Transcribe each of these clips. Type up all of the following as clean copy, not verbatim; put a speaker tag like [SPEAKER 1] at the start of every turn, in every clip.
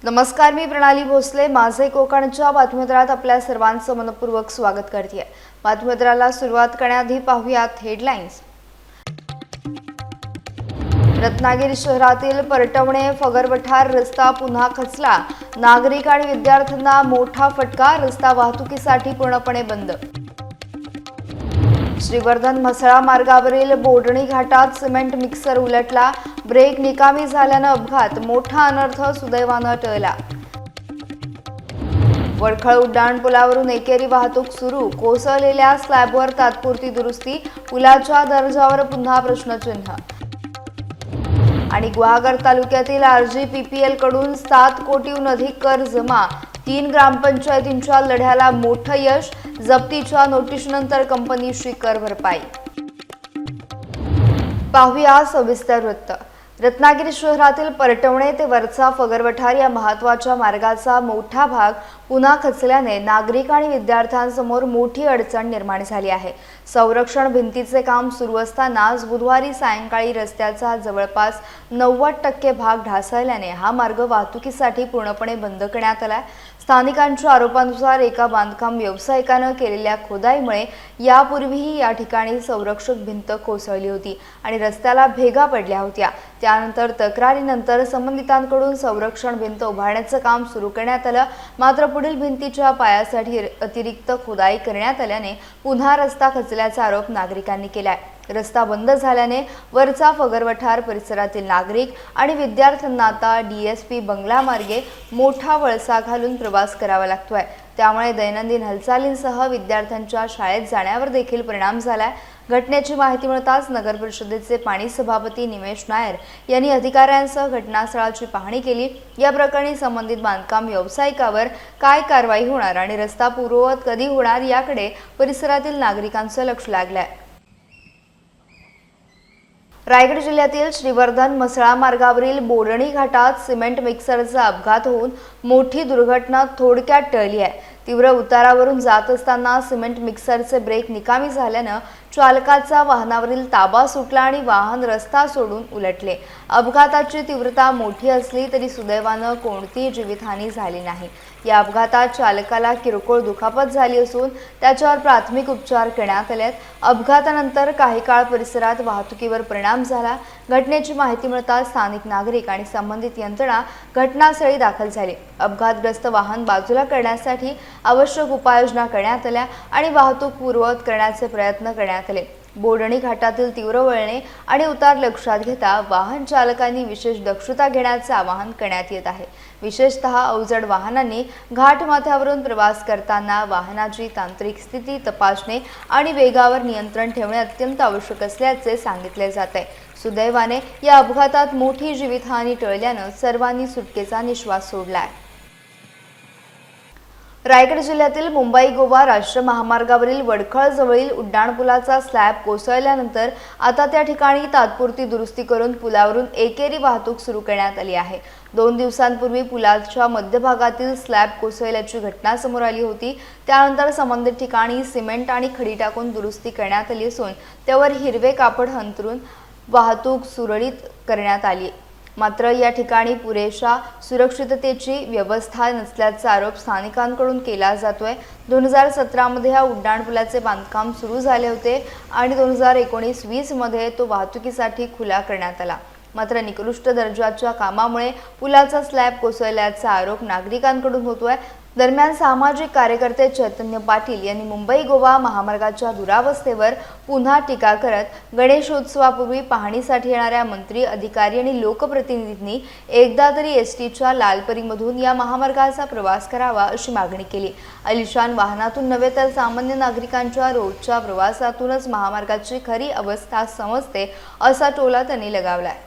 [SPEAKER 1] नमस्कार, मी प्रणाली भोसले. माझे कोकणच्या बातमीपत्रात आपल्या सर्वांचं मनपूर्वक स्वागत करते. बातमीपत्राला सुरुवात करण्याआधी पाहूयात हेडलाईन्स. रत्नागिरी शहरातील परटवणे फगरवठार रस्ता पुन्हा खचला. नागरिक आणि विद्यार्थ्यांना मोठा फटका. रस्ता वाहतुकीसाठी पूर्णपणे बंद. श्रीवर्धन म्हसळा मार्गावरील बोडणी घाटात सिमेंट मिक्सर उलटला. ब्रेक निकामी झाल्यानं अपघात. मोठा अनर्थ सुदैवानं टळला. वडखळ उड्डाणपुलावरून एकेरी वाहतूक सुरू. कोसळलेल्या स्लॅबवर तात्पुरती दुरुस्ती. पुलाच्या दर्जावर पुन्हा प्रश्नचिन्ह. आणि गुहागर तालुक्यातील RGPPL कडून 7 कोटीहून अधिक कर जमा. 3 ग्रामपंचायतींच्या लढ्याला मोठं यश. जप्तीच्या नोटीसनंतर कंपनीची कर भरपाई. पाहूया सविस्तर वृत्त. रत्नागिरी शहरातील परटवणे ते वरचा फगरवठार या महत्त्वाच्या मार्गाचा मोठा भाग पुन्हा खचल्याने नागरिक आणि विद्यार्थ्यांसमोर मोठी अडचण निर्माण झाली आहे. संरक्षण भिंतीचे काम सुरू असतानाच बुधवारी सायंकाळी रस्त्याचा जवळपास 90% भाग ढासळल्याने हा मार्ग वाहतुकीसाठी पूर्णपणे बंद करण्यात आला. स्थानिकांच्या आरोपानुसार एका बांधकाम व्यावसायिकानं केलेल्या खोदाईमुळे यापूर्वीही या ठिकाणी संरक्षक भिंत कोसळली होती आणि रस्त्याला भेगा पडल्या होत्या. त्यानंतर तक्रारीनंतर संबंधितांकडून संरक्षण भिंत उभारण्याचं काम सुरू करण्यात आलं. मात्र पुढील भिंतीच्या पायासाठी अतिरिक्त खोदाई करण्यात आल्याने पुन्हा रस्ता खचल्याचा आरोप नागरिकांनी केलाय. रस्ता बंद झाल्याने वरचा फगरवठार परिसरातील नागरिक आणि विद्यार्थ्यांना आता DSP बंगला मार्गे मोठा वळसा घालून प्रवास करावा लागतोय. त्यामुळे दैनंदिन हालचालींसह विद्यार्थ्यांच्या शाळेत जाण्यावर देखील परिणाम झालाय. घटनेची माहिती मिळताच नगर परिषदेचे पाणी सभापती निमेश नायर यांनी अधिकाऱ्यांसह घटनास्थळाची पाहणी केली. या प्रकरणी संबंधित बांधकाम व्यावसायिकावर काय कारवाई होणार आणि रस्ता पूर्ववत कधी होणार याकडे परिसरातील नागरिकांचं लक्ष लागलंय. रायगड जिल्ह्यातील श्रीवर्धन म्हसळा मार्गावरील बोडणी घाटात सिमेंट मिक्सरचा अपघात होऊन मोठी दुर्घटना थोडक्यात टळली आहे. तीव्र उतारावरून जात असताना सिमेंट मिक्सरचे ब्रेक निकामी झाल्यानं चालकाचा वाहनावरील ताबा सुटला आणि वाहन रस्ता सोडून उलटले. अपघाताची तीव्रता मोठी असली तरी सुदैवानं कोणतीही जीवितहानी झाली नाही. या अपघातात चालकाला किरकोळ दुखापत झाली असून त्याच्यावर प्राथमिक उपचार करण्यात आले आहेत. अपघातानंतर काही काळ परिसरात वाहतुकीवर परिणाम झाला. घटनेची माहिती मिळताच स्थानिक नागरिक आणि संबंधित यंत्रणा घटनास्थळी दाखल झाली. अपघातग्रस्त वाहन बाजूला करण्यासाठी आवश्यक उपाययोजना करण्यात आल्या आणि वाहतूक पूर्ववत करण्याचे प्रयत्न करण्यात आले. बोडणी घाटातील तीव्र वळणे आणि उतार लक्षात घेता वाहन चालकांनी विशेष दक्षता घेण्याचे आवाहन करण्यात येत आहे. विशेषतः अवजड वाहनांनी घाटमाथ्यावरून प्रवास करताना वाहनाची तांत्रिक स्थिती तपासणे आणि वेगावर नियंत्रण ठेवणे अत्यंत आवश्यक असल्याचे सांगितले जात आहे. सुदैवाने या अपघातात मोठी जीवितहानी टळल्यानं सर्वांनी सुटकेचा निश्वास सोडलाय. रायगड जिल्ह्यातील मुंबई गोवा राष्ट्रीय महामार्गावरील वडखळ जवळील उड्डाणपुलाचा स्लॅब कोसळल्यानंतर आता त्या ठिकाणी तात्पुरती दुरुस्ती करून पुलावरून एकेरी वाहतूक सुरू करण्यात आली आहे. 2 दिवसांपूर्वी पुलाच्या मध्यभागातील स्लॅब कोसळल्याची घटना समोर आली होती. त्यानंतर संबंधित ठिकाणी सिमेंट आणि खडी टाकून दुरुस्ती करण्यात आली असून त्यावर हिरवे कापड अंथरून वाहतूक सुरळीत करण्यात आली. मात्र या ठिकाणी पुरेशा सुरक्षिततेची व्यवस्था नसल्याचा आरोप स्थानिकांकडून केला जातोय. 2017 मध्ये या उड्डाणपुलाचे बांधकाम सुरू झाले होते आणि 2019-20 मध्ये तो वाहतुकीसाठी खुला करण्यात आला. मात्र निकृष्ट दर्जाच्या कामामुळे पुलाचा स्लॅब कोसळल्याचा आरोप नागरिकांकडून होतोय. दरम्यान सामाजिक कार्यकर्ते चैतन्य पाटील यांनी मुंबई गोवा महामार्गाच्या दुरावस्थेवर पुन्हा टीका करत गणेशोत्सवापूर्वी पाहणीसाठी येणाऱ्या मंत्री, अधिकारी आणि लोकप्रतिनिधींनी एकदा तरी STच्या लालपरीमधून या महामार्गाचा प्रवास करावा अशी मागणी केली. अलिशान वाहनातून नव्हे तर सामान्य नागरिकांच्या रोजच्या प्रवासातूनच महामार्गाची खरी अवस्था समजते असा टोला त्यांनी लगावलाय.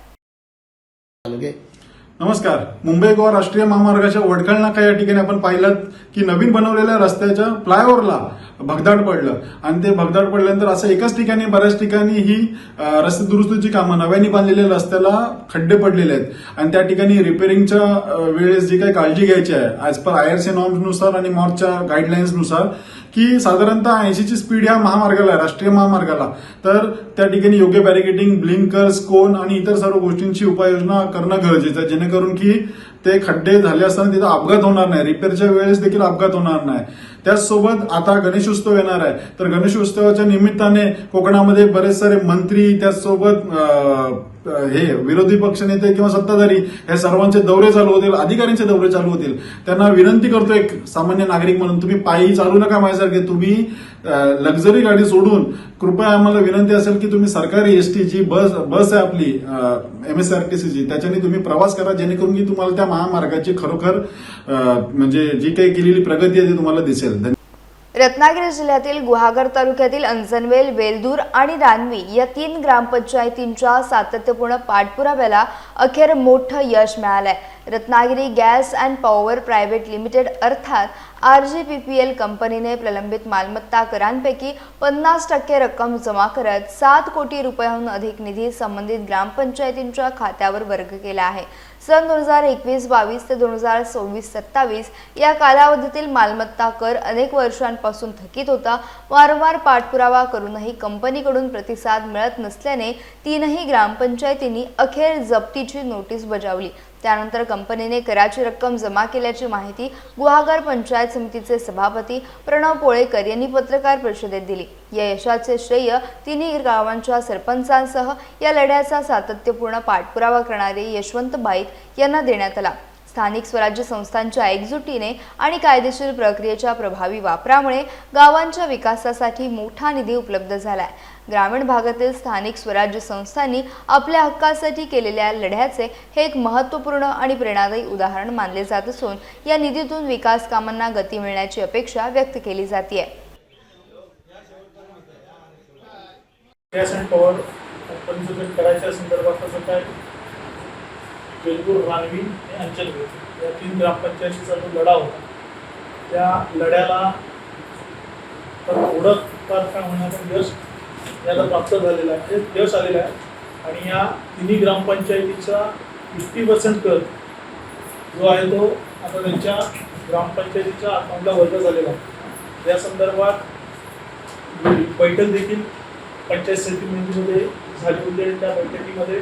[SPEAKER 2] नमस्कार. मुंबई गोवा राष्ट्रीय महामार्गाच्या वडखळ नाका या ठिकाणी आपण पाहिलं की नवीन बनवलेल्या रस्त्याच्या फ्लायओव्हरला भगदाड पडलं आणि ते भगदाड पडल्यानंतर असं एकाच ठिकाणी बऱ्याच ठिकाणी ही रस्ते दुरुस्तीची कामं नव्याने बांधलेल्या रस्त्याला खड्डे पडलेले आहेत आणि त्या ठिकाणी रिपेअरिंगच्या वेळेस जी काही काळजी घ्यायची आहे ॲज पर IRC नॉर्म्सनुसार आणि मॉर्चच्या गाईडलाईन्सनुसार की साधारणतः 80ची स्पीड या महामार्गाला आहे, राष्ट्रीय महामार्गाला. तर त्या ठिकाणी योग्य बॅरिकेटिंग, ब्लिंकर्स, कोन आणि इतर सर्व गोष्टींची उपाययोजना करणं गरजेचं आहे जेणेकरून की ते खड्डे झाले असताना तिथं अपघात होणार नाही, रिपेअरच्या वेळेस देखील अपघात होणार नाही. त्याचसोबत आता गणेशोत्सव येणार आहे, तर गणेशोत्सवाच्या निमित्ताने कोकणामध्ये बरेच सारे मंत्री, त्याचसोबत हे विरोधी पक्षनेते किंवा सत्ताधारी हे सर्वांचे दौरे चालू होतील, अधिकाऱ्यांचे दौरे चालू होतील. त्यांना विनंती करतो एक सामान्य नागरिक म्हणून, तुम्ही पायी चालू नका माझ्यासारखे, तुम्ही लक्झरी गाडी सोडून कृपया आम्हाला विनंती असेल की तुम्ही सरकारी एसटी जी बस आहे आपली MSRTCची त्याच्याने तुम्ही प्रवास करा, जेणेकरून की तुम्हाला त्या महामार्गाची खरोखर म्हणजे जी काही केलेली प्रगती आहे ती तुम्हाला दिसेल.
[SPEAKER 1] रत्नागिरी जिल्ह्यातील गुहागर तालुक्यातील अंजनवेल, वेलदूर आणि रानवी या 3 ग्रामपंचायतींच्या सातत्यपूर्ण पाठपुराव्याला अखेर मोठं यश मिळालंय. Ratnagiri gas and power private limited अर्थात RGPPL कंपनीने प्रलंबित मालमत्ता करांपैकी 50% रक्कम जमा करत 7 कोटी रुपयांहून अधिक निधी संबंधित ग्रामपंचायतींच्या खात्यावर वर्ग केला आहे. सन 2021-22 ते 2026-27 या कालावधीतील मालमत्ता कर अनेक वर्षांपासून थकीत होता. वारंवार पाठपुरावा करूनही कंपनीकडून प्रतिसाद मिळत नसल्याने 3ही ग्रामपंचायतींनी अखेर जप्तीची नोटीस बजावली. त्यानंतर कंपनीने कराची रक्कम जमा केल्याची माहिती गुहागर पंचायत समितीचे सभापती प्रणव पोळेकर यांनी पत्रकार परिषदेत दिली. या यशाचे श्रेय 3ही गावांच्या सरपंचांसह या लढ्याचा सातत्यपूर्ण पाठपुरावा करणारे यशवंत बाईत यांना देण्यात आला. स्थानिक स्वराज्य संस्थांच्या एकजुटीने आणि कायदेशीर प्रक्रियेच्या प्रभावी वापरामुळे गावांच्या विकासासाठी मोठा निधी उपलब्ध झालाय. ग्रामीण भागातील स्थानिक स्वराज्य संस्थांनी आपल्या हक्कासाठी केलेल्या लढ्याचे हे एक महत्त्वपूर्ण आणि प्रेरणादायी उदाहरण मानले जात असून या निधीतून विकास कामांना गती मिळण्याची अपेक्षा व्यक्त केली जाते.
[SPEAKER 3] गॅस अँड पॉवर कंपनीचं करायच्या संदर्भात काय वेलपूर, रानवी आणि अंचलवेल या 3 ग्रामपंचायतीचा जो लढा होता त्या लढ्याला ओळख होण्याचं यश याला प्राप्त झालेलं आहे, यश आलेलं आहे. आणि या 3ही ग्रामपंचायतीचा 50% कर जो आहे तो आता त्यांच्या ग्रामपंचायतीच्या अकाउंटला वर्ग झालेला आहे. या संदर्भात बैठक देखील पंचायत समितीमध्ये झाली होती आणि त्या बैठकीमध्ये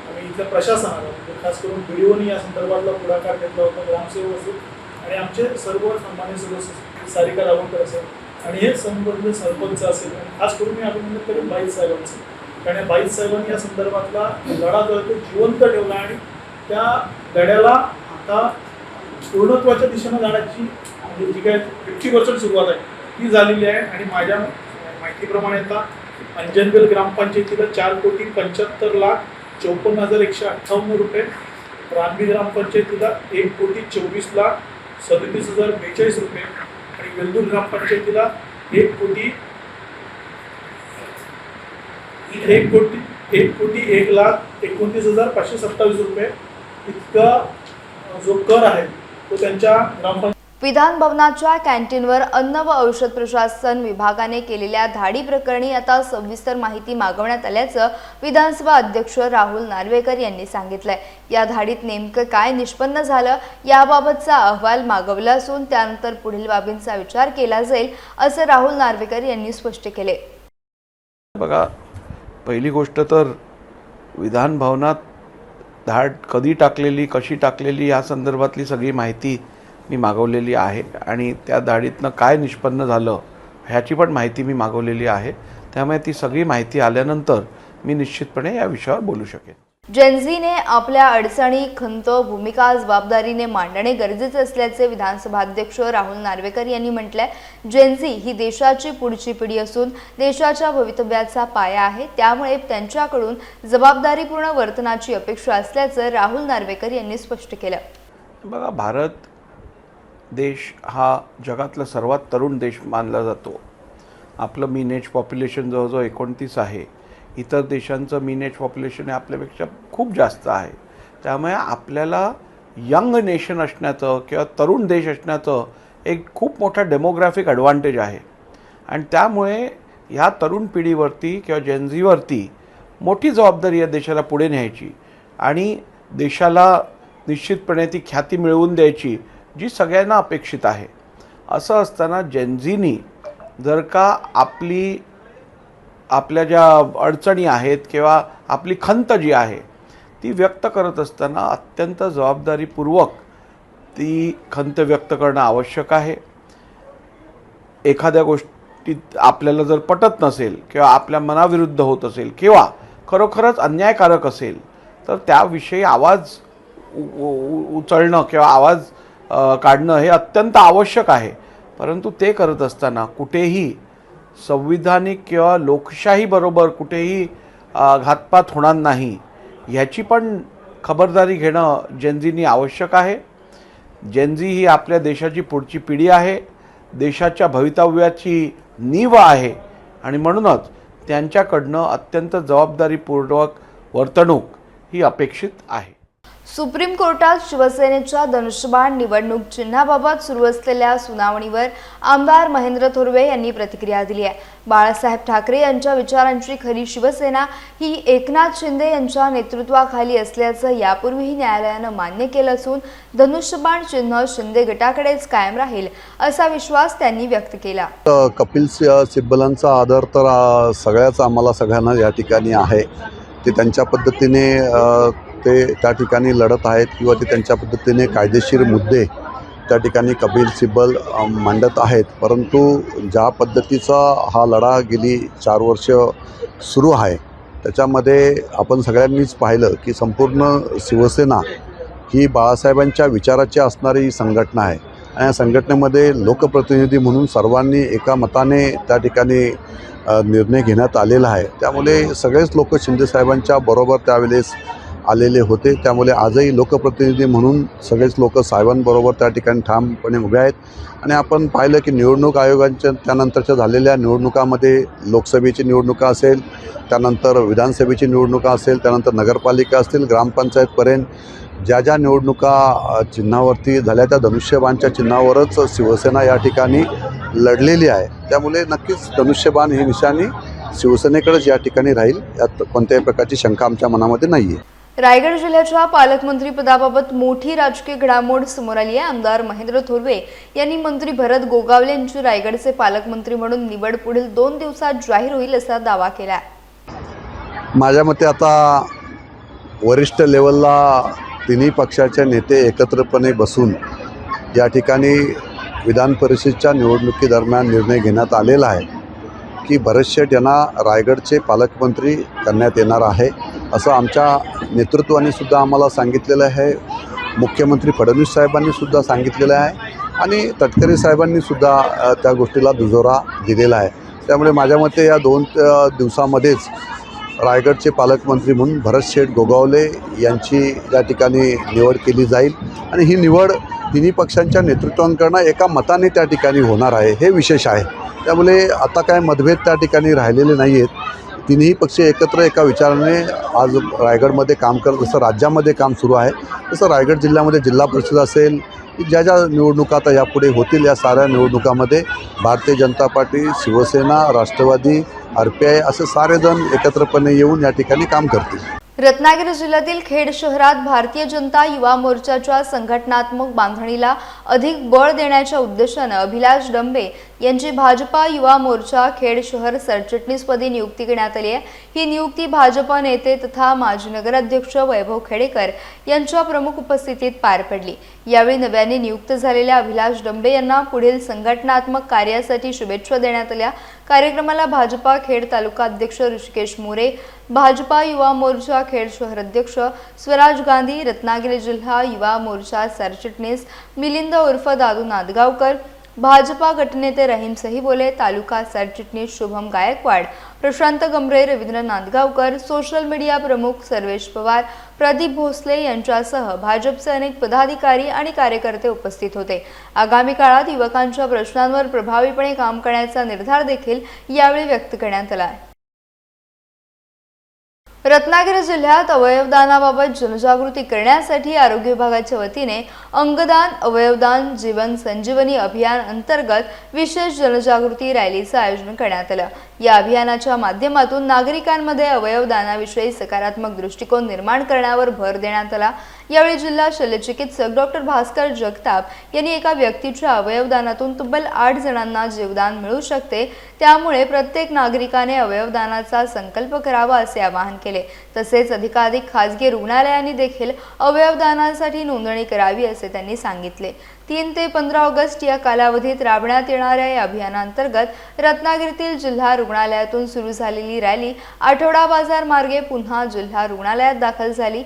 [SPEAKER 3] आम्ही इथल्या प्रशासनाला म्हणजे खास करून BDOनी या संदर्भातला पुढाकार घेतला होता, ग्रामसेवक असेल आणि आमचे सर्व सामान्य सदस्य सारिका रावणकर असेल आणि हे संबंधित सरपंच असेल आणि खास करून मी अभिनंदन करेन बाईत साहेबांचं, कारण या बाईत साहेबांनी या संदर्भातला लढा जो आहे तो जिवंत ठेवला आणि त्या लढ्याला आता पूर्णत्वाच्या दिशेनं जाण्याची म्हणजे जी काय 50% सुरुवात आहे ती झालेली आहे. आणि माझ्या माहितीप्रमाणे आता अंजनवेल ग्रामपंचायतीला 4,75,54,158 रुपये, रानवी ग्रामपंचायतीला 1,24,37,042 रुपये आणि वेलदूर ग्रामपंचायतीला 1,01,29,527 रुपये इतका जो कर आहे तो त्यांच्या ग्रामपंचायत
[SPEAKER 1] विधान भवनाच्या कॅन्टीनवर अन्न व औषध प्रशासन विभागाने केलेल्या धाडी प्रकरणी आता सविस्तर माहिती मागवण्यात आल्याचं विधानसभा अध्यक्ष राहुल नार्वेकर यांनी सांगितलंय. या धाडीत नेमकं काय निष्पन्न झालं याबाबतचा अहवाल मागवला असून त्यानंतर पुढील बाबींचा विचार केला जाईल असं राहुल नार्वेकर यांनी स्पष्ट केले.
[SPEAKER 4] बघा, पहिली गोष्ट तर विधान भवनात धाड कधी टाकलेली, कशी टाकलेली या संदर्भातली सगळी माहिती मी मागवलेली आहे आणि त्या धाडीतनं काय निष्पन्न झालं ह्याची पण माहिती मी मागवलेली आहे. त्यामुळे ती सगळी माहिती आल्यानंतर मी निश्चितपणे या विषयावर बोलू शकेन.
[SPEAKER 1] जेनझीने आपल्या अडचणी, खंत, भूमिका जबाबदारीने मांडणे गरजेचे असल्याचे विधानसभा अध्यक्ष राहुल नार्वेकर यांनी म्हटलंय. जेनझी ही देशाची पुढची पिढी असून देशाच्या भवितव्याचा पाया आहे. त्यामुळे त्यांच्याकडून जबाबदारीपूर्ण वर्तनाची अपेक्षा असल्याचं राहुल नार्वेकर यांनी स्पष्ट केलं.
[SPEAKER 4] बघा, भारत देश हा जगातला सर्वात तरुण देश मानला जातो. आपलं मीन एज पॉप्युलेशन जवळजवळ 29 आहे. इतर देशांचं मीन एज पॉप्युलेशन हे आपल्यापेक्षा खूप जास्त आहे. त्यामुळे आपल्याला यंग नेशन असण्याचं किंवा तरुण देश असण्याचं एक खूप मोठा डेमोग्राफिक ॲडव्हान्टेज आहे आणि त्यामुळे ह्या तरुण पिढीवरती किंवा जेनझीवरती मोठी जबाबदारी आहे देशाला पुढे न्यायची आणि देशाला निश्चितपणे ती ख्याती मिळवून द्यायची जी सगळ्यांना अपेक्षित आहे. असं असताना जेनझीनी जर का आपल्या ज्या अडचणी आहेत किंवा आपली खंत जी आहे ती व्यक्त करत असताना अत्यंत जबाबदारीपूर्वक ती खंत व्यक्त करणं आवश्यक आहे. एखाद्या गोष्टीत आपल्याला जर पटत नसेल किंवा आपल्या मनाविरुद्ध होत असेल किंवा खरोखरच अन्यायकारक असेल तर त्याविषयी आवाज उचलणं किंवा आवाज काढणं हे अत्यंत आवश्यक आहे. परंतु ते करत असताना कुठेही संविधानिक किंवा लोकशाहीबरोबर कुठेही घातपात होणार नाही ह्याची पण खबरदारी घेणं जेनझीनी आवश्यक आहे. जेनझी ही आपल्या देशाची पुढची पिढी आहे, देशाच्या भवितव्याची नीव आहे आणि म्हणूनच त्यांच्याकडनं अत्यंत जबाबदारीपूर्वक वर्तणूक ही अपेक्षित आहे.
[SPEAKER 1] सुप्रीम कोर्टात शिवसेनेच्या धनुष्यबाण निवडणूक चिन्हाबाबत सुरू असलेल्या सुनावणीवर आमदार महेंद्र थोरवे यांनी प्रतिक्रिया दिली आहे. बाळासाहेब ठाकरे यांच्या विचारांची खरी शिवसेना ही एकनाथ शिंदे यांच्या नेतृत्वाखाली असल्याचं यापूर्वीही न्यायालयानं मान्य केलं असून धनुष्यबाण चिन्ह शिंदे गटाकडेच कायम राहील असा विश्वास त्यांनी व्यक्त केला.
[SPEAKER 5] कपिल सिब्बलांचा आदर तर सगळ्यांना या ठिकाणी आहे. ते त्यांच्या पद्धतीने ते त्या ठिकाणी लढत आहेत किंवा ते त्यांच्या पद्धतीने कायदेशीर मुद्दे त्या ठिकाणी कपिल सिब्बल मांडत आहेत. परंतु ज्या पद्धतीचा हा लढा गेली 4 वर्ष सुरू आहे त्याच्यामध्ये आपण सगळ्यांनीच पाहिलं की संपूर्ण शिवसेना ही बाळासाहेबांच्या विचाराची असणारी संघटना आहे आणि या संघटनेमध्ये लोकप्रतिनिधी म्हणून सर्वांनी एका मताने त्या ठिकाणी निर्णय घेण्यात आलेला आहे. त्यामुळे सगळेच लोक शिंदेसाहेबांच्या बरोबर त्यावेळेस आलेले होते. त्यामुळे आजही लोकप्रतिनिधी म्हणून सगळेच लोक साहेबांबरोबर त्या ठिकाणी ठामपणे उभे आहेत. आणि आपण पाहिलं की निवडणूक आयोगांच्या त्यानंतरच्या झालेल्या निवडणुकामध्ये लोकसभेची निवडणुका असेल, त्यानंतर विधानसभेची निवडणुका असेल, त्यानंतर नगरपालिका असतील, ग्रामपंचायतपर्यंत ज्या निवडणुका चिन्हावरती झाल्या त्या धनुष्यबाणच्या चिन्हावरच शिवसेना या ठिकाणी लढलेली आहे. त्यामुळे नक्कीच धनुष्यबाण ही निशाणी शिवसेनेकडेच या ठिकाणी राहील, यात कोणत्याही प्रकारची शंका आमच्या मनामध्ये नाही आहे.
[SPEAKER 1] रायगड जिल्ह्याच्या पालकमंत्री पदाबाबत मोठी राजकीय घडामोड समोर आली आहे. आमदार महेंद्र थोरवे यांनी मंत्री भरत गोगावले यांची रायगडचे पालकमंत्री म्हणून निवड पुढील 2 दिवसात जाहीर होईल असा दावा केला.
[SPEAKER 5] माझ्या मते आता वरिष्ठ लेवलला तिन्ही पक्षाचे नेते एकत्रपणे बसून या ठिकाणी विधान परिषदेच्या निवडणुकीदरम्यान निर्णय घेण्यात आलेला आहे की भरत शेठ यांना रायगडचे पालकमंत्री करण्यात येणार आहे असं आमच्या नेतृत्वाने सुद्धा आम्हाला सांगितलेलं आहे. मुख्यमंत्री फडणवीस साहेबांनी सुद्धा सांगितलेलं आहे आणि तटकरे साहेबांनी सुद्धा त्या गोष्टीला दुजोरा दिलेला आहे. त्यामुळे माझ्या मते या 2 दिवसामध्येच रायगडचे पालकमंत्री म्हणून भरत शेठ गोगावले यांची या ठिकाणी निवड केली जाईल आणि ही निवड तिन्ही पक्षांच्या नेतृत्वांकडनं एका मताने त्या ठिकाणी होणार आहे, हे विशेष आहे. त्यामुळे आता काय मतभेद त्या ठिकाणी राहिलेले नाही आहेत. तिन्ही पक्ष एकत्र एका विचाराने आज रायगडमध्ये काम करत, जसं राज्यामध्ये काम सुरू आहे तसं रायगड जिल्ह्यामध्ये जिल्हा परिषद असेल, ज्या निवडणुका आता यापुढे होतील या साऱ्या निवडणुकामध्ये भारतीय जनता पार्टी, शिवसेना, राष्ट्रवादी, RPI असे सारेजण एकत्रपणे येऊन या ठिकाणी काम करतील.
[SPEAKER 1] रत्नागिरी जिल्ह्यातील खेड शहरात भारतीय जनता युवा मोर्चाच्या संघटनात्मक बांधणीला अधिक बळ देण्याच्या उद्देशानं अभिलाष डंबे यांची भाजपा युवा मोर्चा खेड शहर सरचिटणीसपदी नियुक्ती करण्यात आली आहे. ही नियुक्ती भाजपा नेते तथा माजी नगराध्यक्ष वैभव खेडेकर यांच्या प्रमुख उपस्थितीत पार पडली. यावेळी नव्याने नियुक्त झालेल्या अभिलाष डंबे यांना पुढील संघटनात्मक कार्यासाठी शुभेच्छा देण्यात आल्या. कार्यक्रमाला भाजपा खेड तालुका अध्यक्ष ऋषिकेश मोरे, भाजपा युवा मोर्चा खेड शहर अध्यक्ष स्वराज गांधी, रत्नागिरी जिल्हा युवा मोर्चा सरचिटणीस मिलिंद उर्फ दादू नांदगावकर, भाजपा गटनेते रहीम सहीबोले, तालुका सरचिटणीस शुभम गायकवाड, प्रशांत गमरे, रवींद्र नांदगावकर, सोशल मीडिया प्रमुख सर्वेश पवार, प्रदीप भोसले यांच्यासह भाजपचे अनेक पदाधिकारी आणि कार्यकर्ते उपस्थित होते. आगामी काळात युवकांच्या प्रश्नांवर प्रभावीपणे काम करण्याचा निर्धार देखील यावेळी व्यक्त करण्यात आला. रत्नागिरी जिल्ह्यात अवयवदानाबाबत जनजागृती करण्यासाठी आरोग्य विभागाच्या वतीने अंगदान अवयवदान जीवन संजीवनी अभियान अंतर्गत विशेष जनजागृती रॅलीचं आयोजन करण्यात आलं. या अभियानाच्या माध्यमातून नागरिकांमध्ये अवयव दानाविषयी सकारात्मक दृष्टिकोन निर्माण करण्यावर भर देण्यात आला। यावेळी जिल्हा शल्यचिकित्सक डॉक्टर भास्कर जगताप यांनी एका व्यक्तीच्या अवयवदानातून तब्बल 8 जणांना जीवदान मिळू शकते, त्यामुळे प्रत्येक नागरिकाने अवयवदानाचा संकल्प करावा असे आवाहन केले। तसेच अधिकाधिक खासगी रुग्णालयांनी देखील अवयवदानासाठी नोंदणी करावी असे त्यांनी सांगितले। 3 ते 15 ऑगस्ट या कालावधीत राबवण्यात येणाऱ्या या अभियानांतर्गत रत्नागिरीतील जिल्हा रुग्णालयातून सुरू झालेली रॅली आठवडा बाजार मार्गे पुन्हा जिल्हा रुग्णालयात दाखल झाली।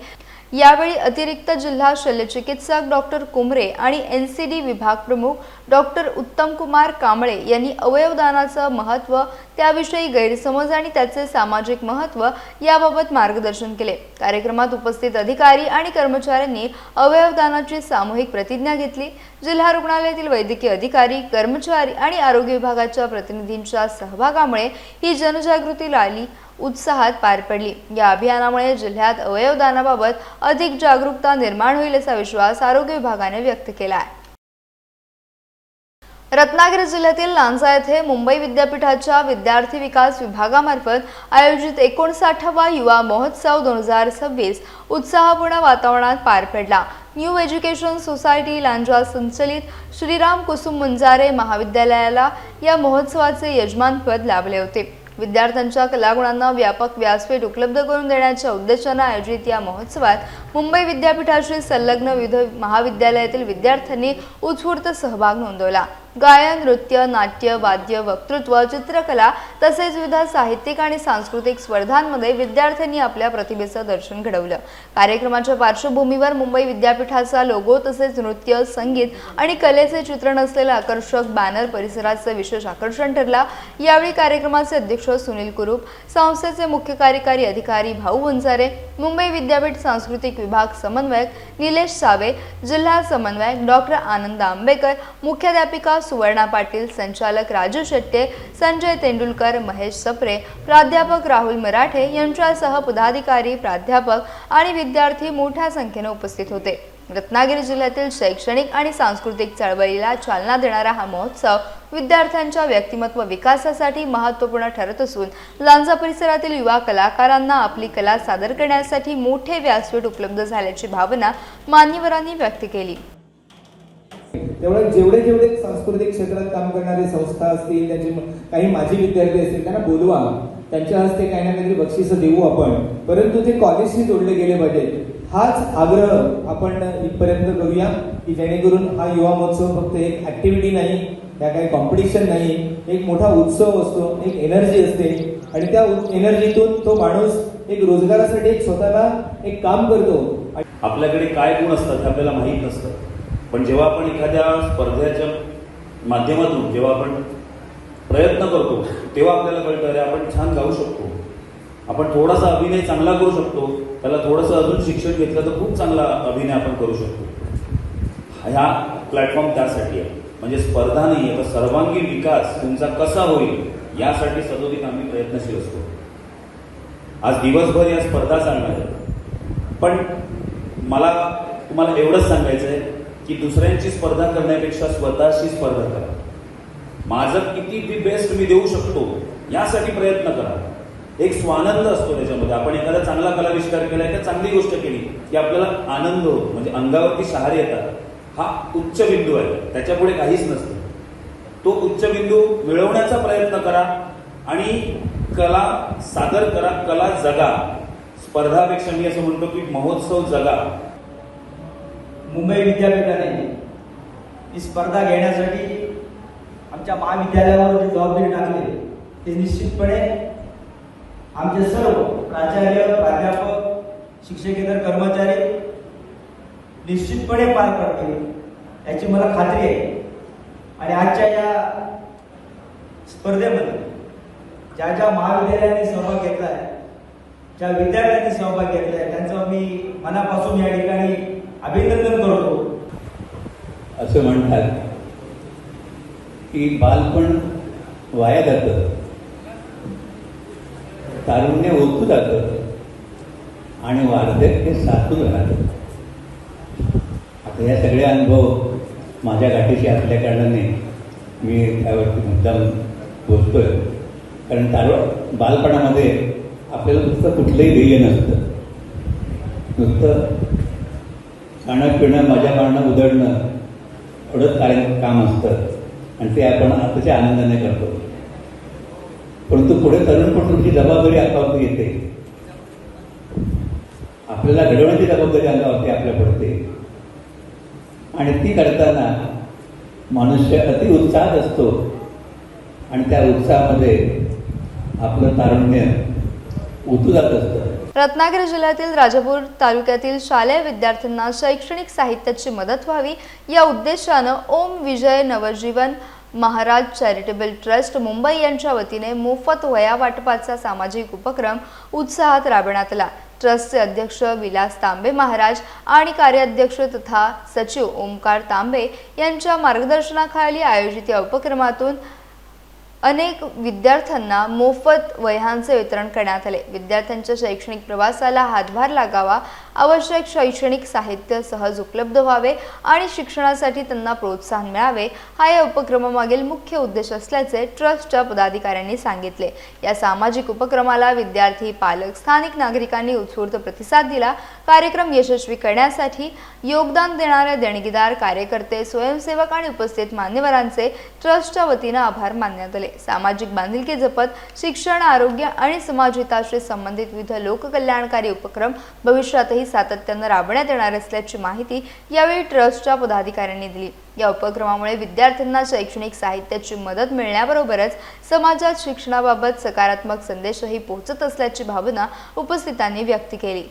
[SPEAKER 1] यावेळी अतिरिक्त जिल्हा शल्यचिकित्सक डॉक्टर कुमरे आणि NCD विभाग प्रमुख डॉक्टर उत्तम कुमार कांबळे यांनी अवयवदानाचं महत्त्व, त्याविषयी गैरसमज आणि त्याचे सामाजिक महत्त्व याबाबत मार्गदर्शन केले। कार्यक्रमात उपस्थित अधिकारी आणि कर्मचाऱ्यांनी अवयवदानाची सामूहिक प्रतिज्ञा घेतली। जिल्हा रुग्णालयातील वैद्यकीय अधिकारी, कर्मचारी आणि आरोग्य विभागाच्या प्रतिनिधींच्या सहभागामुळे ही जनजागृती रॅली उत्साहात पार पडली। या अभियानामुळे जिल्ह्यात अवयवदानाबाबत अधिक जागरूकता निर्माण होईल असा विश्वास आरोग्य विभागाने व्यक्त केला आहे। रत्नागिरी जिल्ह्यातील लांजा येथे मुंबई विद्यापीठाच्या विद्यार्थी विकास विभागामार्फत आयोजित 59वा युवा महोत्सव 2026 उत्साहपूर्ण वातावरणात पार पडला। न्यू एज्युकेशन सोसायटी लांजा संचलित श्रीराम कुसुम मुंजारे महाविद्यालयाला या महोत्सवाचे यजमानपद लाभले होते। विद्यार्थ्यांच्या कलागुणांना व्यापक व्यासपीठ उपलब्ध करून देण्याच्या उद्देशाने आयोजित या महोत्सवात मुंबई विद्यापीठाशी संलग्न विविध महाविद्यालयातील विद्यार्थ्यांनी उत्स्फूर्त सहभाग नोंदवला। गायन, नृत्य, नाट्य, वाद्य, वक्तृत्व, चित्रकला तसेच विविध साहित्यिक आणि सांस्कृतिक स्पर्धांमध्ये विद्यार्थ्यांनी आपल्या प्रतिभेचं दर्शन घडवलं। कार्यक्रमाच्या पार्श्वभूमीवर मुंबई विद्यापीठाचा लोगो तसेच नृत्य, संगीत आणि कलेचे चित्रण असलेला आकर्षक बॅनर परिसराचं विशेष आकर्षण ठरला। यावेळी कार्यक्रमाचे अध्यक्ष सुनील कुरूप, संस्थेचे मुख्य कार्यकारी अधिकारी भाऊ वंजारे, मुंबई विद्यापीठ सांस्कृतिक विभाग समन्वयक निलेश सावे, जिल्हा समन्वयक डॉक्टर आनंद आंबेकर, मुख्याध्यापिका सुवर्णा पाटील, संचालक राजू शेट्टे, संजय तेंडुलकर, महेश सप्रे, प्राध्यापक राहुल मराठे यांच्यासह पदाधिकारी, प्राध्यापक आणि विद्यार्थी मोठ्या संख्येने उपस्थित होते। रत्नागिरी जिल्ह्यातील शैक्षणिक आणि सांस्कृतिक चळवळीला चालना देणारा हा महोत्सव विद्यार्थ्यांच्या व्यक्तिमत्व विकासासाठी महत्त्वपूर्ण ठरत असून लांजा परिसरातील युवा कलाकारांना आपली कला सादर करण्यासाठी मोठे व्यासपीठ उपलब्ध झाल्याची भावना मान्यवरांनी व्यक्त केली।
[SPEAKER 6] त्यामुळे जेवढे सांस्कृतिक क्षेत्रात काम करणारे संस्था असतील, त्यांचे काही माजी विद्यार्थी असतील, त्यांना बोलवा, त्यांच्या हस्ते काही ना काहीतरी बक्षिसं देऊ आपण, परंतु ते कॉलेजशी जोडले गेले पाहिजेत। हाच आग्रह आपण इथपर्यंत करूया की जेणेकरून हा युवा महोत्सव फक्त एक ऍक्टिव्हिटी नाही, या काही कॉम्पिटिशन नाही, एक मोठा उत्सव असतो, एक एनर्जी असते आणि त्या एनर्जीतून तो माणूस एक रोजगारासाठी एक स्वतःला एक काम करतो।
[SPEAKER 7] आपल्याकडे काय गुण असतात हे आपल्याला माहीत नसतं, पण जेव्हा आपण एखाद्या स्पर्धेच्या माध्यमातून जेव्हा आपण प्रयत्न करतो तेव्हा आपल्याला कळतं अरे आपण छान गाऊ शकतो, आपण थोडासा अभिनय चांगला करू शकतो, त्याला थोडंसं अजून शिक्षण घेतलं तर खूप चांगला अभिनय आपण करू शकतो। ह्या प्लॅटफॉर्म त्यासाठी आहे, म्हणजे स्पर्धा नाही आहे तर सर्वांगीण विकास तुमचा कसा होईल यासाठी सदोदित आम्ही प्रयत्नशील असतो। आज दिवसभर या स्पर्धा चालणार आहेत, पण मला तुम्हाला एवढंच सांगायचं आहे की दुसऱ्यांची स्पर्धा करण्यापेक्षा स्वतःशी स्पर्धा करा। माझं किती बेस्ट मी देऊ शकतो यासाठी प्रयत्न करा। एक स्वानंद असतो त्याच्यामध्ये। आपण एखादा चांगला कलाविष्कार केला, एका चांगली गोष्ट केली की आपल्याला आनंद होतो, म्हणजे अंगावरती शहारे येतात। हा उच्च बिंदू आहे, त्याच्यापुढे काहीच नसतं। तो उच्च बिंदू मिळवण्याचा प्रयत्न करा आणि कला सादर करा, कला जगा। स्पर्धापेक्षा मी असं म्हणतो की महोत्सव जगा।
[SPEAKER 8] मुंबई विद्यापीठाने ही स्पर्धा घेण्यासाठी आमच्या महाविद्यालयावर जी जबाबदारी टाकली ते निश्चितपणे आमचे सर्व प्राचार्य, प्राध्यापक, शिक्षकेतर कर्मचारी निश्चितपणे पार पडतील याची मला खात्री आहे। आणि आजच्या या स्पर्धेमध्ये ज्या ज्या महाविद्यालयांनी सहभाग घेतला आहे, ज्या विद्यार्थ्यांनी सहभाग घेतला आहे, त्यांचं मी मनापासून या ठिकाणी अभिनंदन करतो।
[SPEAKER 9] असं म्हणतात की बालपण वाया जातं, तारुण्य ओतू जातं आणि वार्धक्य साचून राहतं। आता या सगळे अनुभव माझ्या गाठीशी असल्या कारणाने मी त्यावरती मुद्दाम बोलतोय। कारण बालपणामध्ये आपल्याला नुसतं कुठलंही ध्येय नसतं, नुसतं खाणं पिणं मजा मारणं उधळणं एवढंच काम असतं आणि ते आपण अतिशय आनंदाने करतो. परंतु पुढे तरुणपणाची जबाबदारी अंगावरती येते, आपल्याला घडवण्याची जबाबदारी अंगावरती आपल्या पडते आणि ती करताना मनुष्य अति उत्साहात असतो आणि त्या उत्साहामध्ये आपलं तारुण्य उतू जात असतं.
[SPEAKER 1] रत्नागिरी जिल्ह्यातील राजापूर तालुक्यातील शालेय विद्यार्थ्यांना शैक्षणिक साहित्याची मदत व्हावी या उद्देशानं ओम विजय नवजीवन महाराज चॅरिटेबल ट्रस्ट मुंबई यांच्या वतीने मोफत वह्या वाटपाचा सामाजिक उपक्रम उत्साहात राबवण्यात आला. ट्रस्टचे अध्यक्ष विलास तांबे महाराज आणि कार्याध्यक्ष तथा सचिव ओमकार तांबे यांच्या मार्गदर्शनाखाली आयोजित या उपक्रमातून अनेक विद्यार्थ्यांना मोफत वह्यांचे वितरण करण्यात आले. विद्यार्थ्यांच्या शैक्षणिक प्रवासाला हातभार लागावा, आवश्यक शैक्षणिक साहित्य सहज उपलब्ध व्हावे आणि शिक्षणासाठी त्यांना प्रोत्साहन मिळावे हा या उपक्रमामागील मुख्य उद्देश असल्याचे ट्रस्टच्या पदाधिकाऱ्यांनी सांगितले. या सामाजिक उपक्रमाला विद्यार्थी, पालक, स्थानिक नागरिकांनी उत्स्फूर्त प्रतिसाद दिला. कार्यक्रम यशस्वी करण्यासाठी योगदान देणारे देणगीदार, कार्यकर्ते, स्वयंसेवक आणि उपस्थित मान्यवरांचे ट्रस्टच्या वतीने आभार मानण्यात आले. सामाजिक बांधिलकी जपत शिक्षण, आरोग्य आणि समाजहिताशी संबंधित विविध लोककल्याणकारी उपक्रम भविष्यातही सातत्याने राबवण्यात येणार असल्याची माहिती यावेळी ट्रस्टच्या पदाधिकाऱ्यांनी दिली. या उपक्रमामुळे विद्यार्थ्यांना शैक्षणिक साहित्याची मदत मिळण्याबरोबरच समाजात शिक्षणाबाबत सकारात्मक संदेशही पोहोचत असल्याची भावना उपस्थितांनी व्यक्त केली.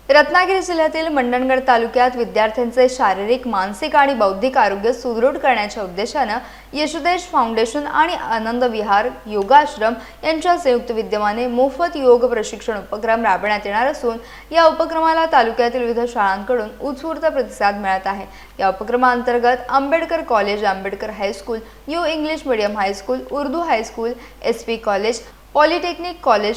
[SPEAKER 1] रत्नागिरी जिल्ह्यातील मंडणगड तालुक्यात विद्यार्थ्यांचे शारीरिक, मानसिक आणि बौद्धिक आरोग्य सुदृढ करण्याच्या उद्देशानं यशोदेश फाउंडेशन आणि आनंद विहार योगाश्रम यांच्या संयुक्त विद्यमाने मोफत योग प्रशिक्षण उपक्रम राबवण्यात येणार असून या उपक्रमाला तालुक्यातील विविध शाळांकडून उत्स्फूर्त प्रतिसाद मिळत आहे. या उपक्रमांतर्गत Ambedkar college, Ambedkar high school, new English medium high school, Urdu high school, SP college, polytechnic college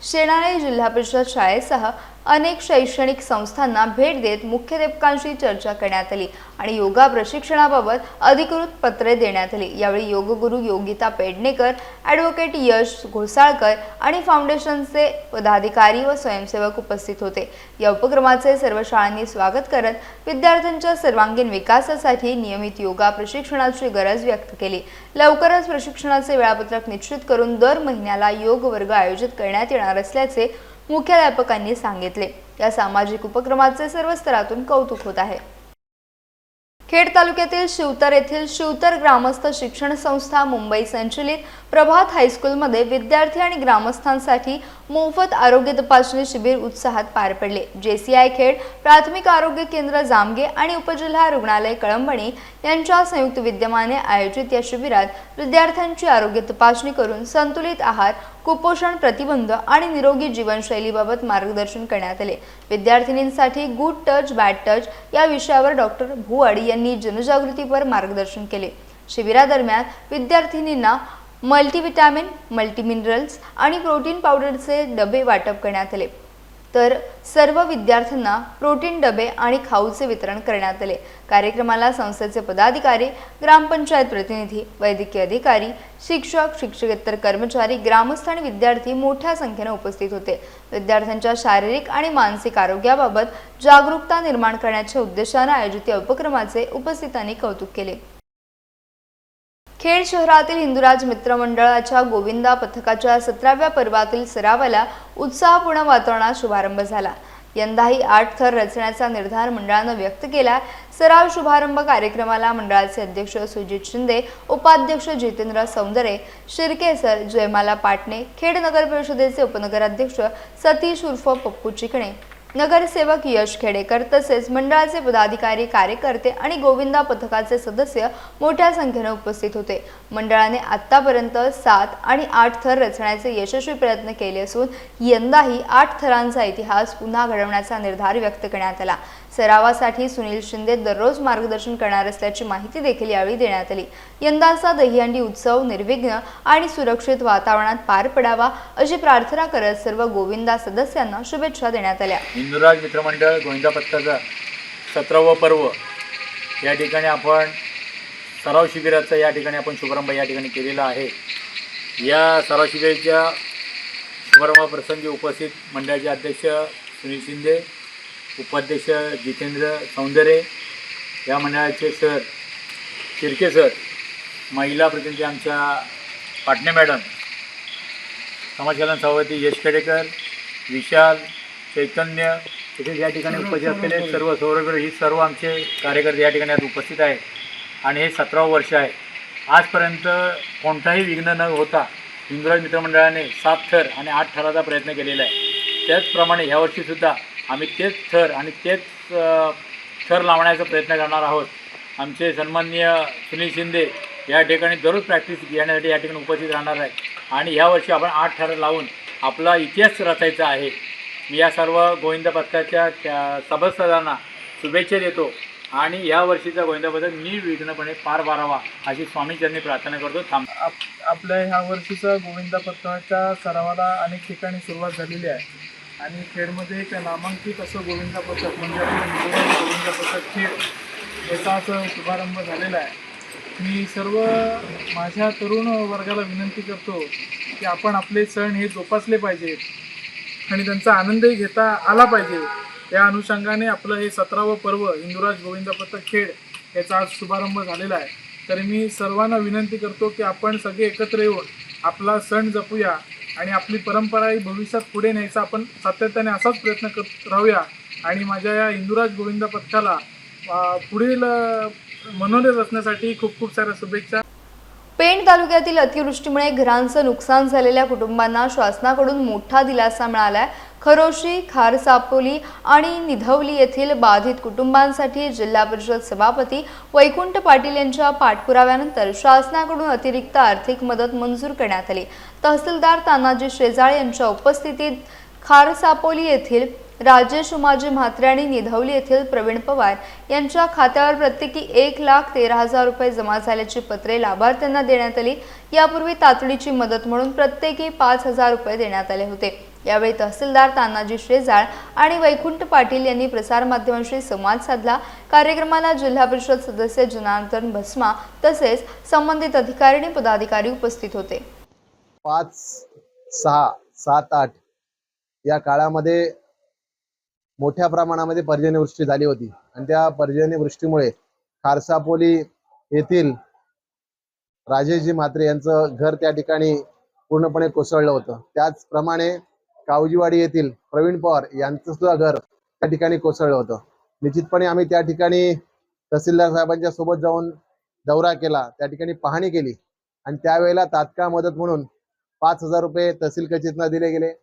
[SPEAKER 1] Shenale जिल्हा परिषद शाळेसह अनेक शैक्षणिक संस्थांना भेट देत मुख्याध्यापकांशी चर्चा करण्यात आली आणि योगा प्रशिक्षणाबाबत अधिकृत पत्रे देण्यात आली. यावेळी योगगुरू योगिता पेडणेकर, ॲडव्होकेट यश घोसाळकर आणि फाउंडेशनचे पदाधिकारी व स्वयंसेवक उपस्थित होते. या उपक्रमाचे सर्व शाळांनी स्वागत करत विद्यार्थ्यांच्या सर्वांगीण विकासासाठी नियमित योगा प्रशिक्षणाची गरज व्यक्त केली. लवकरच प्रशिक्षणाचे वेळापत्रक निश्चित करून दर महिन्याला योग वर्ग आयोजित करण्यात येणार असल्याचे मुख्याध्यापकांनी सांगितले. या सामाजिक उपक्रमाचे सर्व स्तरातून कौतुक होत आहे. खेड तालुक्यातील शिवतर येथील शिवतर ग्रामस्थ शिक्षण संस्था मुंबई संचलित प्रभात हायस्कूलमध्ये विद्यार्थी आणि ग्रामस्थांसाठी मोफत आरोग्य तपासणी शिबिर उत्साहात पार पडले. JCI खेड, प्राथमिक आरोग्य केंद्र जामगे आणि उपजिल्हा रुग्णालय कळंबणी यांच्या संयुक्त विद्यमाने आयोजित या शिबिरात विद्यार्थ्यांची आरोग्य तपासणी करून संतुलित आहार, कुपोषण प्रतिबंध आणि निरोगी जीवनशैलीबाबत मार्गदर्शन करण्यात आले. विद्यार्थिनींसाठी गुड टच बॅड टच या विषयावर डॉक्टर भुवड यांनी जनजागृतीपर मार्गदर्शन केले. शिबिरादरम्यान विद्यार्थिनींना मल्टीव्हिटॅमिन, मल्टीमिनरल्स आणि प्रोटीन पावडरचे डबे वाटप करण्यात आले, तर सर्व विद्यार्थ्यांना प्रोटीन डबे आणि खाऊचे वितरण करण्यात आले. कार्यक्रमाला संस्थेचे पदाधिकारी, ग्रामपंचायत प्रतिनिधी, वैद्यकीय अधिकारी, शिक्षक, शिक्षकेतर कर्मचारी, ग्रामस्थ आणि विद्यार्थी मोठ्या संख्येने उपस्थित होते. विद्यार्थ्यांच्या शारीरिक आणि मानसिक आरोग्याबाबत जागरूकता निर्माण करण्याच्या उद्देशाने आयोजित या उपक्रमाचे उपस्थितांनी कौतुक केले. खेड शहरातील हिंदुराज मित्र मंडळाच्या गोविंदा पथकाच्या 17व्या पर्वातील सरावाला उत्साहपूर्ण वातावरणात शुभारंभ झाला. यंदाही 8 थर रचण्याचा निर्धार मंडळानं व्यक्त केला. सराव शुभारंभ कार्यक्रमाला मंडळाचे अध्यक्ष सुजित शिंदे, उपाध्यक्ष जितेंद्र सौंदरे, शिर्केसर, जयमाला पाटणे, खेड नगर परिषदेचे उपनगराध्यक्ष सतीश उर्फ पप्पू चिकणे, नगरसेवक यश खेडेकर तसेच मंडळाचे पदाधिकारी, कार्यकर्ते आणि गोविंदा पथकाचे सदस्य मोठ्या संख्येने उपस्थित होते. मंडळाने आतापर्यंत 7 आणि 8 थर रचण्याचे यशस्वी प्रयत्न केले असून यंदाही 8 थरांचा इतिहास पुन्हा घडवण्याचा निर्धार व्यक्त करण्यात आला. सरावासाठी सुनील शिंदे दररोज मार्गदर्शन करणार असल्याची माहिती देखील यावेळी देण्यात आली. यंदाचा दहीहंडी उत्सव निर्विघ्न आणि सुरक्षित वातावरणात पार पडावा अशी प्रार्थना करत सर्व गोविंदा सदस्यांना शुभेच्छा देण्यात आल्या.
[SPEAKER 10] हिंदुराज मित्रमंडळ गोविंदा पथकाचा 17वं पर्व या ठिकाणी आपण सराव शिबिराचा या ठिकाणी आपण शुभारंभ या ठिकाणी केलेला आहे. या सराशिबेच्या शुभारंभाप्रसंगी उपस्थित मंडळाचे अध्यक्ष सुनील शिंदे, उपाध्यक्ष जितेंद्र सौंदर्य, या मंडळाचे सर शिर्के सर, महिला प्रतिनिधी आमच्या पाटणे मॅडम, समाजकल्याण सभापती यश खेडेकर, विशाल, चैतन्य, तसेच या ठिकाणी उपस्थित असलेले सर्व सौरभ, ही सर्व आमचे कार्यकर्ते या ठिकाणी आज उपस्थित आहेत आणि हे 17वं वर्ष आहे. आजपर्यंत कोणताही विघ्न न होता हिंदुराज मित्रमंडळाने 7 थर आणि 8 थराचा प्रयत्न केलेला आहे. त्याचप्रमाणे ह्यावर्षीसुद्धा आम्ही तेच थर आणि तेच थर लावण्याचा प्रयत्न करणार आहोत. आमचे सन्माननीय सुनील शिंदे या ठिकाणी दररोज प्रॅक्टिस घेण्यासाठी या ठिकाणी उपस्थित राहणार आहे आणि ह्यावर्षी आपण 8 थर लावून आपला इतिहास रचायचा आहे. मी या सर्व गोविंद पथकाच्या सभासदांना शुभेच्छा देतो आणि या वर्षीचा गोविंद पथक निर्विघ्नपणे पार पाडावा अशी स्वामीचरणी प्रार्थना करतो.
[SPEAKER 3] आपल्या ह्या वर्षीचा गोविंद पथकाच्या सरावाला अनेक ठिकाणी सुरुवात झालेली आहे आणि खेडमध्ये एक नामांकित असं गोविंद पथक म्हणजे आपलं गोविंद पथक खेड याचा असं शुभारंभ झालेला आहे. मी सर्व माझ्या तरुण वर्गाला विनंती करतो की आपण आपले सण हे जोपासले पाहिजेत आणि त्यांचा आनंदही घेता आला पाहिजे. या अनुषंगाने आपलं हे 17वं पर्व हिंदुराज गोविंद पथक खेड याचा आज शुभारंभ झालेला आहे. तर मी सर्वांना विनंती करतो की आपण सगळे एकत्र येऊन आपला सण जपूया आणि आपली परंपरा ही भविष्यात पुढे न्यायचा आपण सातत्याने असाच प्रयत्न करत राहूया आणि माझ्या या हिंदुराज गोविंद पथकाला पुढील मनोरंजन रचण्यासाठी खूप खूप साऱ्या शुभेच्छा.
[SPEAKER 1] पेण तालुक्यातील अतिवृष्टीमुळे घरांचं नुकसान झालेल्या कुटुंबांना शासनाकडून मोठा दिलासा मिळालाय. खरोशी, खारसापोली आणि निधवली येथील बाधित कुटुंबांसाठी जिल्हा परिषद सभापती वैकुंठ पाटील यांच्या पाठपुराव्यानंतर शासनाकडून अतिरिक्त आर्थिक मदत मंजूर करण्यात आली. तहसीलदार तानाजी शेजाळे यांच्या उपस्थितीत खारसापोली येथील राजेश उमाजी म्हात्रे आणि निधवली येथील प्रवीण पवार यांच्या खात्यावर प्रत्येकी 1,13,000 रुपये जमा झाल्याची पत्रे लाभार्थ्यांना देण्यात आली. यापूर्वी तातडीची मदत म्हणून प्रत्येकी 5,000 रुपये देण्यात आले होते. यावेळी तहसीलदार तानाजी शेजाळ आणि वैकुंठ पाटील यांनी प्रसारमाध्यमांशी संवाद साधला. कार्यक्रमाला जिल्हा परिषद सदस्य जनार्दन भस्मा तसेच संबंधित अधिकारी आणि पदाधिकारी उपस्थित होते.
[SPEAKER 11] 5, 6, 7, 8 या काळामध्ये मोठ्या प्रमाणामध्ये पर्जन्यवृष्टी झाली होती आणि त्या पर्जन्यवृष्टीमुळे खारसापोली येथील राजेशजी म्हात्रे यांचं घर त्या ठिकाणी पूर्णपणे कोसळलं होतं. त्याचप्रमाणे कावजीवाडी येथील प्रवीण पवार यांचं सुद्धा घर त्या ठिकाणी कोसळलं होतं. निश्चितपणे आम्ही त्या ठिकाणी तहसीलदार साहेबांच्या सोबत जाऊन दौरा केला, त्या ठिकाणी पाहणी केली आणि त्यावेळेला तात्काळ मदत म्हणून 5,000 रुपये तहसील कचेरीतनं दिले गेले.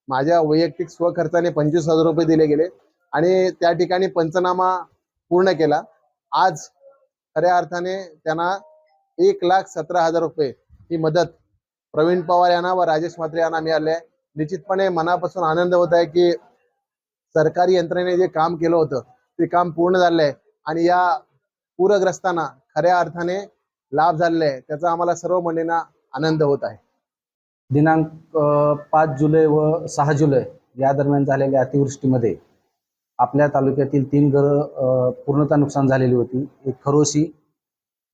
[SPEAKER 11] माझ्या वैयक्तिक स्वखर्चाने 25,000 रुपये दिले गेले आणि त्या ठिकाणी पंचनामा पूर्ण केला. आज खऱ्या अर्थाने त्यांना 1,17,000 रुपये ही मदत प्रवीण पवार यांना व राजेश म्हात्रे यांना मिळाले आहे. निश्चितपणे मनापासून आनंद होत आहे की सरकारी यंत्रणेने जे काम केलं होतं ते काम पूर्ण झालं आहे आणि या पूरग्रस्तांना खऱ्या अर्थाने लाभ झालेला आहे. त्याचा आम्हाला सर्व मंडळींना आनंद होत आहे.
[SPEAKER 12] दिनांक 5 जुलै व 6 जुलै या दरम्यान झालेल्या अतिवृष्टीमध्ये आपल्या तालुक्यातील 3 घरं पूर्णतः नुकसान झालेली होती. एक खरोशी,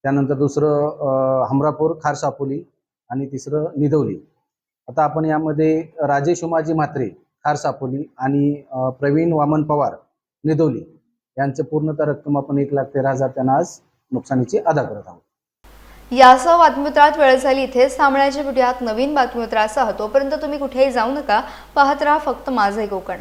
[SPEAKER 12] त्यानंतर दुसरं हमरापूर खारसापोली आणि तिसरं निधवली. आता आपण यामध्ये राजेश उमाजी म्हात्रे खारसापोली आणि प्रवीण वामन पवार निधवली यांचं पूर्णतः रक्कम आपण 1,13,000 त्यांना आज नुकसानीची अदा करत आहोत.
[SPEAKER 1] यासह बातमीपत्रात वेळ झाली इथेच थांबण्याची. भेटूयात नवीन बातमीपत्रासह. तोपर्यंत तुम्ही कुठेही जाऊ नका. पाहत राहा फक्त माझे कोकण.